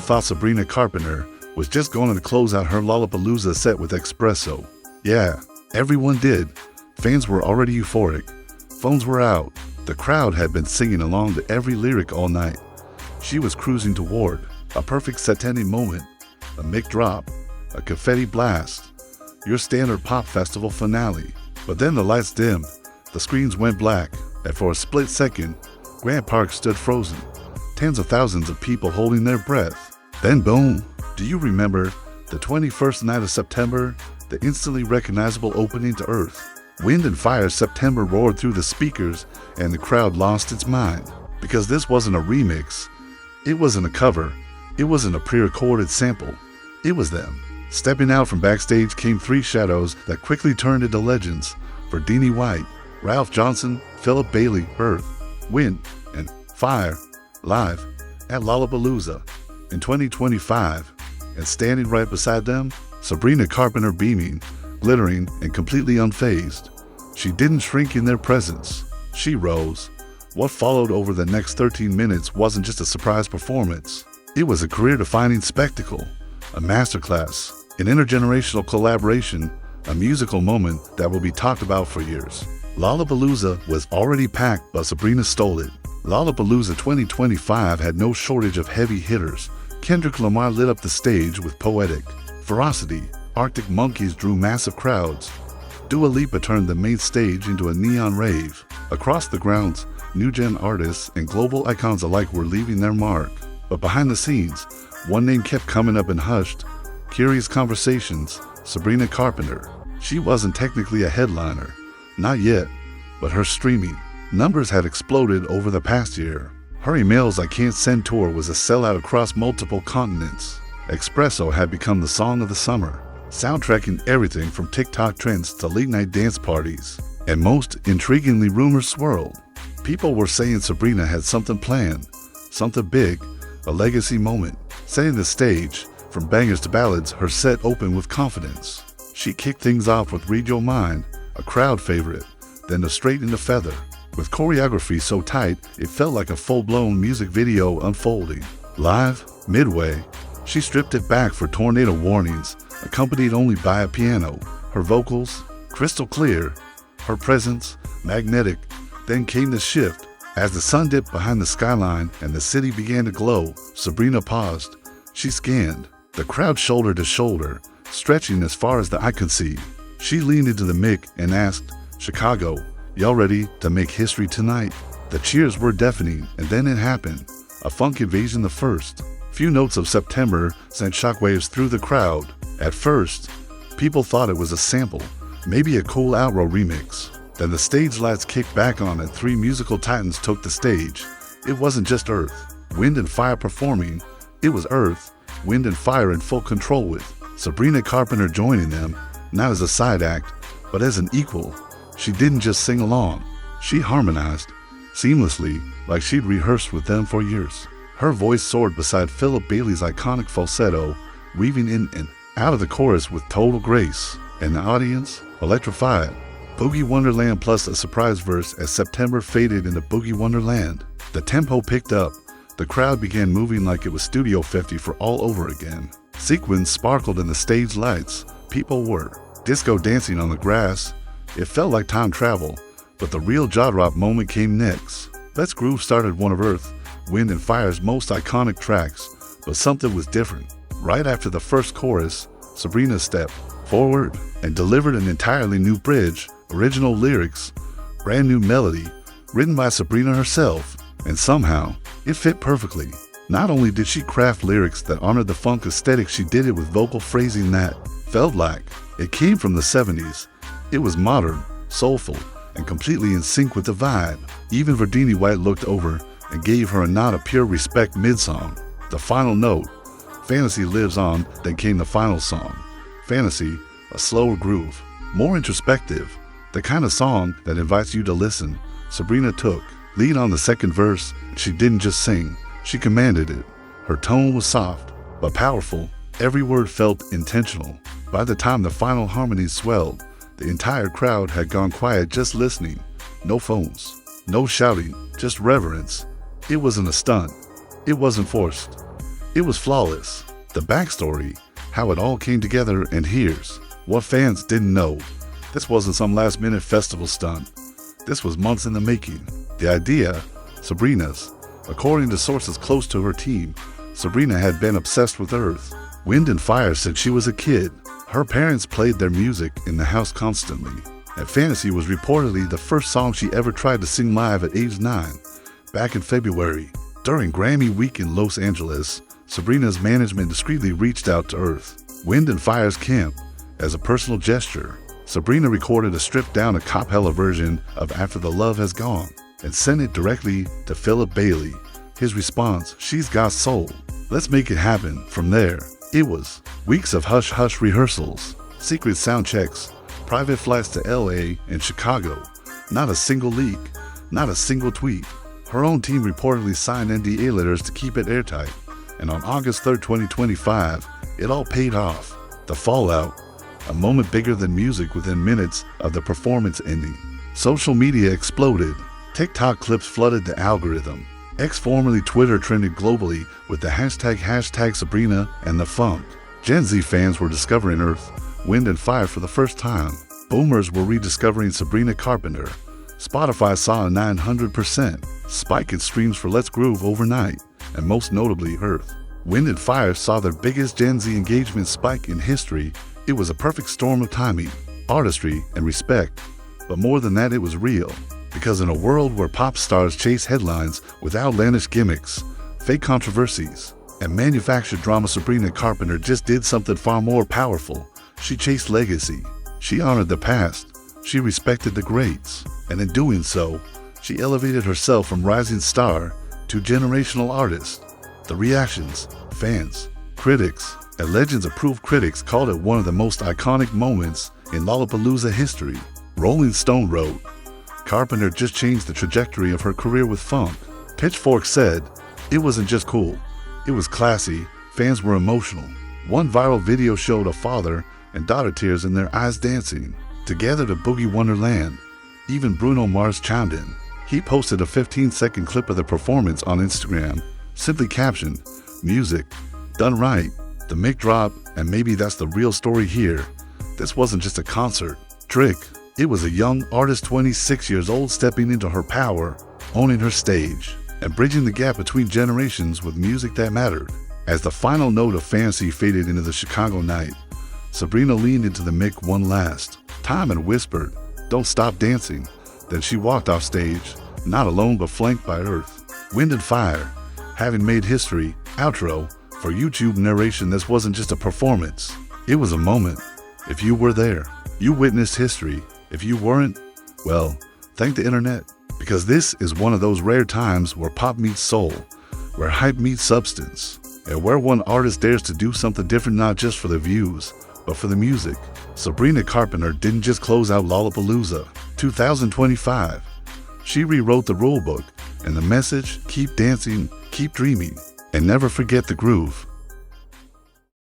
thought Sabrina Carpenter was just going to close out her Lollapalooza set with espresso. Yeah, everyone did. Fans were already euphoric. Phones were out. The crowd had been singing along to every lyric all night. She was cruising toward a perfect set-ending moment, a mic drop, a confetti blast, your standard pop festival finale. But then the lights dimmed, the screens went black, and for a split second, Grant Park stood frozen, tens of thousands of people holding their breath. Then boom! Do you remember the 21st night of September, the instantly recognizable opening to Earth? Wind and Fire September roared through the speakers and the crowd lost its mind. Because this wasn't a remix, it wasn't a cover, it wasn't a pre-recorded sample, it was them. Stepping out from backstage came three shadows that quickly turned into legends: Verdini White, Ralph Johnson, Philip Bailey, Earth, Wind, and Fire, live at Lollapalooza in 2025. And standing right beside them, Sabrina Carpenter, beaming, glittering, and completely unfazed. She didn't shrink in their presence. She rose. What followed over the next 13 minutes wasn't just a surprise performance. It was a career-defining spectacle, a masterclass, an intergenerational collaboration, a musical moment that will be talked about for years. Lollapalooza was already packed, but Sabrina stole it. Lollapalooza 2025 had no shortage of heavy hitters. Kendrick Lamar lit up the stage with Poetic. Ferocity, Arctic Monkeys drew massive crowds. Dua Lipa turned the main stage into a neon rave. Across the grounds, new-gen artists and global icons alike were leaving their mark. But behind the scenes, one name kept coming up in hushed, curious conversations: Sabrina Carpenter. She wasn't technically a headliner, not yet, but her streaming numbers had exploded over the past year. Her Emails I Can't Send tour was a sellout across multiple continents. Espresso had become the song of the summer, soundtracking everything from TikTok trends to late-night dance parties. And most intriguingly, rumors swirled. People were saying Sabrina had something planned, something big, a legacy moment. Setting the stage, from bangers to ballads, her set opened with confidence. She kicked things off with Read Your Mind, a crowd favorite, then the Straight in the Feather, with choreography so tight it felt like a full-blown music video unfolding. Live, midway, she stripped it back for tornado warnings, accompanied only by a piano. Her vocals, crystal clear, her presence, magnetic. Then came the shift. As the sun dipped behind the skyline and the city began to glow, Sabrina paused. She scanned, the crowd shoulder to shoulder, stretching as far as the eye could see. She leaned into the mic and asked, "Chicago, y'all ready to make history tonight?" The cheers were deafening, and then it happened. A funk invasion, the first. Few notes of September sent shockwaves through the crowd. At first, people thought it was a sample, maybe a cool outro remix. Then the stage lights kicked back on and three musical titans took the stage. It wasn't just Earth, Wind and Fire performing. It was Earth, Wind and Fire in full control, with Sabrina Carpenter joining them, not as a side act, but as an equal. She didn't just sing along, she harmonized, seamlessly, like she'd rehearsed with them for years. Her voice soared beside Philip Bailey's iconic falsetto, weaving in and out of the chorus with total grace, and the audience, electrified. Boogie Wonderland plus a surprise verse as September faded into Boogie Wonderland. The tempo picked up. The crowd began moving like it was Studio 50 for all over again. Sequins sparkled in the stage lights. People were disco dancing on the grass. It felt like time travel, but the real jaw drop moment came next. Let's Groove started one of Earth, Wind and Fire's most iconic tracks, but something was different. Right after the first chorus, Sabrina stepped forward and delivered an entirely new bridge, original lyrics, brand new melody, written by Sabrina herself, and somehow it fit perfectly. Not only did she craft lyrics that honored the funk aesthetic, she did it with vocal phrasing that felt like it came from the 70s. It was modern, soulful, and completely in sync with the vibe. Even Verdini White looked over and gave her a nod of pure respect mid-song. The final note, Fantasy Lives On, then came the final song. Fantasy, a slower groove, more introspective, the kind of song that invites you to listen. Sabrina took lead on the second verse. She didn't just sing, she commanded it. Her tone was soft, but powerful. Every word felt intentional. By the time the final harmonies swelled, the entire crowd had gone quiet just listening. No phones, no shouting, just reverence. It wasn't a stunt. It wasn't forced. It was flawless. The backstory, how it all came together, and here's what fans didn't know. This wasn't some last-minute festival stunt. This was months in the making. The idea, Sabrina's. According to sources close to her team, Sabrina had been obsessed with Earth, Wind and Fire since she was a kid. Her parents played their music in the house constantly, and Fantasy was reportedly the first song she ever tried to sing live at age 9, back in February. During Grammy week in Los Angeles, Sabrina's management discreetly reached out to Earth, Wind and Fire's camp. As a personal gesture, Sabrina recorded a stripped-down a cappella version of After the Love Has Gone and sent it directly to Philip Bailey. His response, "She's got soul. Let's make it happen." From there, it was weeks of hush-hush rehearsals, secret sound checks, private flights to LA and Chicago. Not a single leak, not a single tweet. Her own team reportedly signed NDA letters to keep it airtight. And on August 3, 2025, it all paid off. The fallout, a moment bigger than music within minutes of the performance ending. Social media exploded. TikTok clips flooded the algorithm. X, formerly Twitter, trended globally with the hashtag Sabrina and the Funk. Gen Z fans were discovering Earth, Wind and Fire for the first time. Boomers were rediscovering Sabrina Carpenter. Spotify saw a 900% spike in streams for Let's Groove overnight, and most notably Earth, Wind and Fire saw their biggest Gen Z engagement spike in history. It was a perfect storm of timing, artistry, and respect. But more than that, it was real. Because in a world where pop stars chase headlines with outlandish gimmicks, fake controversies, and manufactured drama, Sabrina Carpenter just did something far more powerful. She chased legacy. She honored the past. She respected the greats. And in doing so, she elevated herself from rising star to generational artist. The reactions, fans, critics, and Legends-approved critics called it one of the most iconic moments in Lollapalooza history. Rolling Stone wrote, "Carpenter just changed the trajectory of her career with funk." Pitchfork said, "It wasn't just cool, it was classy." Fans were emotional. One viral video showed a father and daughter, tears in their eyes, dancing together to Boogie Wonderland. Even Bruno Mars chimed in. He posted a 15-second clip of the performance on Instagram, simply captioned, "Music, done right, the mic drop, and maybe that's the real story here. This wasn't just a concert trick. It was a young artist, 26 years old, stepping into her power, owning her stage, and bridging the gap between generations with music that mattered." As the final note of Fantasy faded into the Chicago night, Sabrina leaned into the mic one last time and whispered, "Don't stop dancing." Then she walked off stage, not alone but flanked by Earth, Wind and Fire, having made history. Outro. For YouTube narration, this wasn't just a performance. It was a moment. If you were there, you witnessed history. If you weren't, well, thank the internet. Because this is one of those rare times where pop meets soul, where hype meets substance, and where one artist dares to do something different, not just for the views, but for the music. Sabrina Carpenter didn't just close out Lollapalooza 2025. She rewrote the rulebook, and the message, keep dancing, keep dreaming, and never forget the groove.